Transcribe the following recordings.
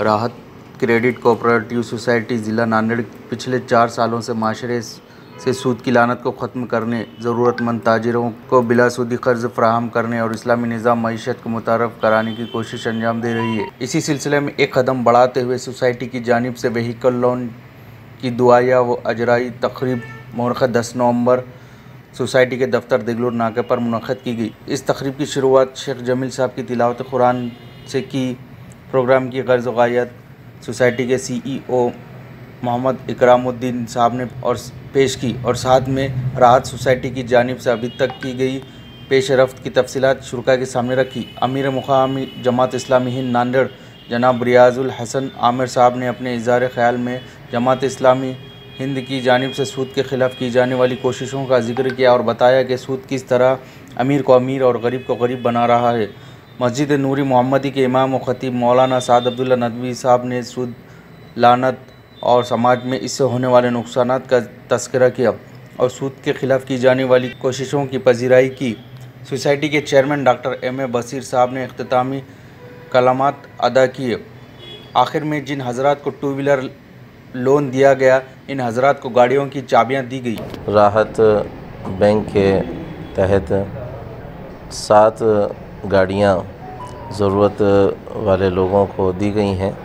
राहत credit cooperative society ज़िला नांदेड़ पिछले 4 सालों से माशरे से सूद की लानत को ख़त्म करने, ज़रूरतमंद ताजिरों को बिलासूदी कर्ज फराहम करने और इस्लामी निज़ाम मईशत को मुतारफ़ कराने की कोशिश अंजाम दे रही है। इसी सिलसिले में एक कदम बढ़ाते हुए सोसाइटी की जानिब से व्हीकल लोन की दुआया व अजराई तकरीब मौक़ा 10 नवंबर सोसाइटी के दफ्तर दिगलूर नाके पर मुनक़्क़द की गई। इस तकरीब की शुरुआत शेख जमील साहब की तिलावत कुरान से की। प्रोग्राम की गर्ज़ ग़ायत सोसाइटी के CEO मोहम्मद इकरामुद्दीन साहब ने पेश की और साथ में राहत सोसाइटी की जानिब से अभी तक की गई पेश रफ्त की तफसीलात शुरा के सामने रखी। अमीर मुक़ामी जमात इस्लामी हिंद नांदेड़ जनाब रियाजुल हसन आमिर साहब ने अपने इज़हार ख़याल में जमात इस्लामी हिंद की जानिब से सूद के ख़िलाफ़ की जाने वाली कोशिशों का जिक्र किया और बताया कि सूद किस तरह अमीर को अमीर और गरीब को गरीब बना रहा है। मस्जिद नूरी मोहम्मदी के इमाम व ख़तीब मौलाना साद अब्दुल्ला नदवी साहब ने सूद लानत और समाज में इससे होने वाले नुकसानात का तज़किरा किया और सूद के ख़िलाफ़ की जाने वाली कोशिशों की पजीराई की। सोसाइटी के चेयरमैन डॉक्टर M.A. बशीर साहब ने इख्तितामी कलामात अदा किए। आखिर में जिन हज़रात को 2 व्हीलर लोन दिया गया, इन हज़रात को गाड़ियों की चाबियाँ दी गई। राहत बैंक के तहत 7 गाड़ियाँ ज़रूरत वाले लोगों को दी गई हैं।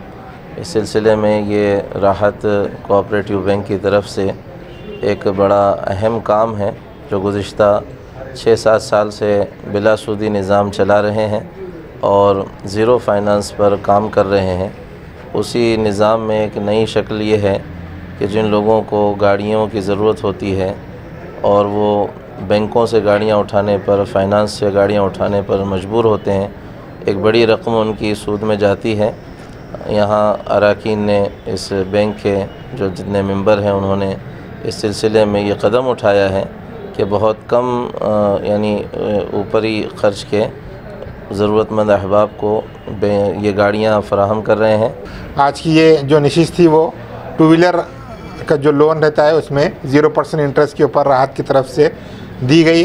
इस सिलसिले में ये राहत कोऑपरेटिव बैंक की तरफ से एक बड़ा अहम काम है जो गुज़िश्ता 6-7 साल से बिलासूदी निज़ाम चला रहे हैं और ज़ीरो फाइनेंस पर काम कर रहे हैं। उसी निज़ाम में एक नई शक्ल ये है कि जिन लोगों को गाड़ियों की ज़रूरत होती है और वो बैंकों से गाड़ियाँ उठाने पर, फाइनेंस से गाड़ियाँ उठाने पर मजबूर होते हैं, एक बड़ी रकम उनकी सूद में जाती है। यहाँ अरकान ने इस बैंक के जो जितने मेंबर हैं उन्होंने इस सिलसिले में ये कदम उठाया है कि बहुत कम यानी ऊपरी ख़र्च के ज़रूरतमंद अहबाब को ये गाड़ियाँ फ़राहम कर रहे हैं। आज की ये जो नशिस्त थी वो 2 व्हीलर का जो लोन रहता है उसमें 0% इंटरेस्ट के ऊपर राहत की तरफ से दी गई।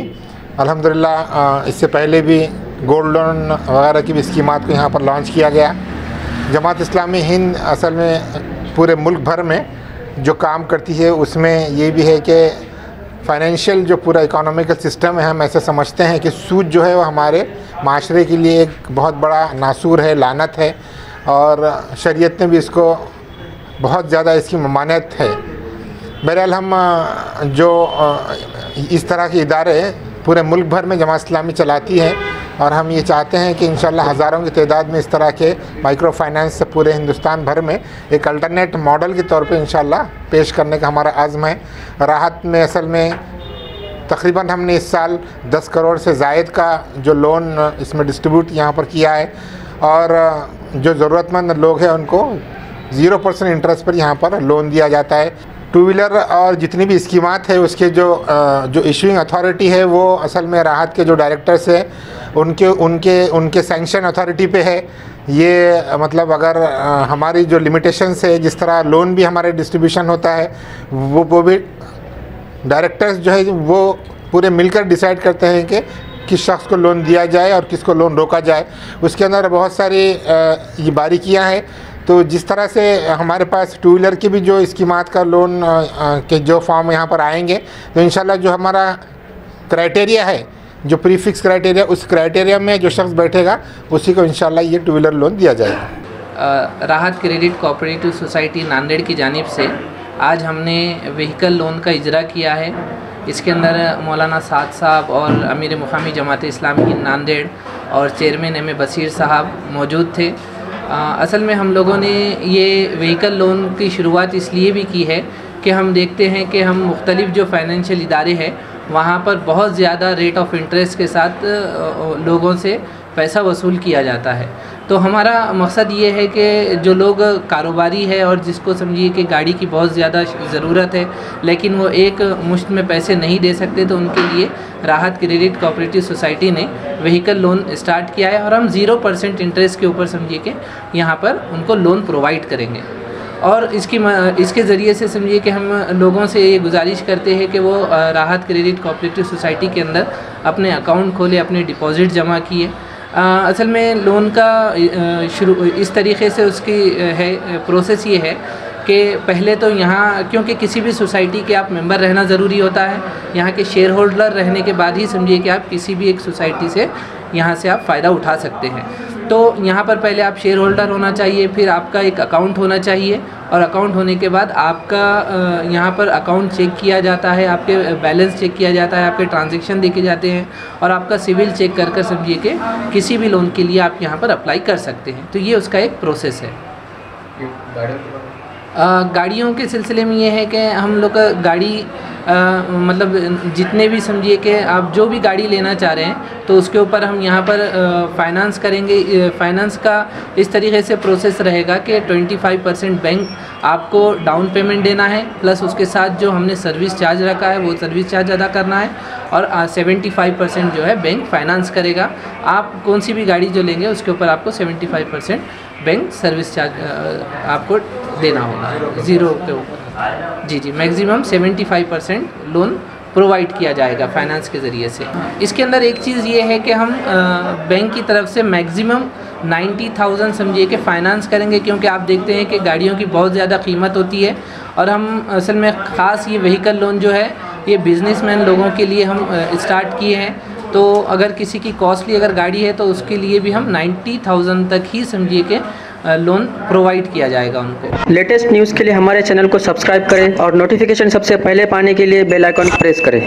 अल्हम्दुलिल्लाह इससे पहले भी गोल्ड लोन वगैरह की भी स्कीमात को यहाँ पर लॉन्च किया गया। जमात इस्लामी हिंद असल में पूरे मुल्क भर में जो काम करती है उसमें ये भी है कि फाइनेंशियल जो पूरा इकोनॉमिकल सिस्टम है, हम ऐसे समझते हैं कि सूद जो है वो हमारे माशरे के लिए एक बहुत बड़ा नासूर है, लानत है और शरीयत ने भी इसको बहुत ज़्यादा इसकी ममानियत है। बहरहाल हम जो इस तरह के इदारे पूरे मुल्क भर में जमात इस्लामी चलाती है और हम ये चाहते हैं कि इंशाल्लाह हज़ारों की तादाद में इस तरह के माइक्रो फाइनेंस से पूरे हिंदुस्तान भर में एक अल्टरनेट मॉडल के तौर पे इंशाल्लाह पेश करने का हमारा आज़म है। राहत में असल में तकरीबन हमने इस साल 10 करोड़ से ज़ायद का जो लोन इसमें डिस्ट्रीब्यूट यहाँ पर किया है और जो ज़रूरतमंद लोग हैं उनको 0% इंटरेस्ट पर यहाँ पर लोन दिया जाता है। 2 व्हीलर और जितनी भी स्कीमात है उसके जो इशूइंग अथॉरिटी है वो असल में राहत के जो डायरेक्टर्स हैं उनके सैंक्शन अथॉरिटी पे है। ये मतलब अगर हमारी जो लिमिटेशंस है, जिस तरह लोन भी हमारे डिस्ट्रीब्यूशन होता है वो भी डायरेक्टर्स जो है वो पूरे मिलकर डिसाइड करते हैं कि किस शख्स को लोन दिया जाए और किसको लोन रोका जाए। उसके अंदर बहुत सारी ये बारीकियाँ हैं। तो जिस तरह से हमारे पास 2 व्हीलर की भी जो स्कीमात का लोन के जो फॉर्म यहाँ पर आएंगे तो इंशाल्लाह जो हमारा क्राइटेरिया है, जो प्रीफिक्स क्राइटेरिया, उस क्राइटेरिया में जो शख्स बैठेगा उसी को इंशाल्लाह ये 2 व्हीलर लोन दिया जाएगा। राहत क्रेडिट कोऑपरेटिव सोसाइटी नांदेड़ की जानिब से आज हमने व्हीकल लोन का इजरा किया है। इसके अंदर मौलाना साद साहब और अमीर मुक़ामी जमात इस्लामी हिंद नांदेड़ और चेयरमैन M.A. बशीर साहब मौजूद थे। असल में हम लोगों ने ये व्हीकल लोन की शुरुआत इसलिए भी की है कि हम देखते हैं कि हम मुख्तलिफ़ जो फाइनेंशियल इदारे हैं वहाँ पर बहुत ज़्यादा रेट ऑफ इंटरेस्ट के साथ लोगों से पैसा वसूल किया जाता है। तो हमारा मकसद ये है कि जो लोग कारोबारी है और जिसको समझिए कि गाड़ी की बहुत ज़्यादा ज़रूरत है लेकिन वो एक मुश्त में पैसे नहीं दे सकते, तो उनके लिए राहत क्रेडिट कोऑपरेटिव सोसाइटी ने व्हीकल लोन स्टार्ट किया है और हम 0% इंटरेस्ट के ऊपर समझिए कि यहाँ पर उनको लोन प्रोवाइड करेंगे। और इसके ज़रिए से समझिए कि हम लोगों से ये गुजारिश करते हैं कि वो राहत क्रेडिट कोऑपरेटिव सोसाइटी के अंदर अपने अकाउंट खोले, अपने डिपॉज़िट जमा किए। असल में लोन का शुरू इस तरीके से उसकी है प्रोसेस ये है कि पहले तो यहाँ क्योंकि किसी भी सोसाइटी के आप मेंबर रहना ज़रूरी होता है, यहाँ के शेयर होल्डर रहने के बाद ही समझिए कि आप किसी भी एक सोसाइटी से यहाँ से आप फ़ायदा उठा सकते हैं। तो यहाँ पर पहले आप शेयर होल्डर होना चाहिए, फिर आपका एक अकाउंट होना चाहिए, और अकाउंट होने के बाद आपका यहाँ पर अकाउंट चेक किया जाता है, आपके बैलेंस चेक किया जाता है, आपके ट्रांजैक्शन देखे जाते हैं, और आपका सिविल चेक कर समझिए कि किसी भी लोन के लिए आप यहाँ पर अप्लाई कर सकते हैं। तो ये उसका एक प्रोसेस है। गाड़ियों के सिलसिले में ये है कि हम लोग का गाड़ी मतलब जितने भी समझिए कि आप जो भी गाड़ी लेना चाह रहे हैं तो उसके ऊपर हम यहाँ पर फाइनेंस करेंगे। फाइनेंस का इस तरीके से प्रोसेस रहेगा कि 25% बैंक आपको डाउन पेमेंट देना है, प्लस उसके साथ जो हमने सर्विस चार्ज रखा है वो सर्विस चार्ज अदा करना है, और 75% जो है बैंक फाइनेंस करेगा। आप कौन सी भी गाड़ी जो लेंगे उसके ऊपर आपको 75% बैंक सर्विस चार्ज आपको देना होगा, ज़ीरो के ऊपर। जी, मैक्सिमम 75% लोन प्रोवाइड किया जाएगा फाइनेंस के ज़रिए से। इसके अंदर एक चीज़ ये है कि हम बैंक की तरफ से मैक्सिमम 90,000 समझिए कि फ़ाइनेंस करेंगे, क्योंकि आप देखते हैं कि गाड़ियों की बहुत ज़्यादा कीमत होती है, और हम असल में ख़ास ये व्हीकल लोन जो है ये बिज़नेसमैन लोगों के लिए हम स्टार्ट किए हैं। तो अगर किसी की कॉस्टली अगर गाड़ी है तो उसके लिए भी हम 90,000 तक ही समझिए कि लोन प्रोवाइड किया जाएगा उनको। लेटेस्ट न्यूज़ के लिए हमारे चैनल को सब्सक्राइब करें और नोटिफिकेशन सबसे पहले पाने के लिए बेल आइकन प्रेस करें।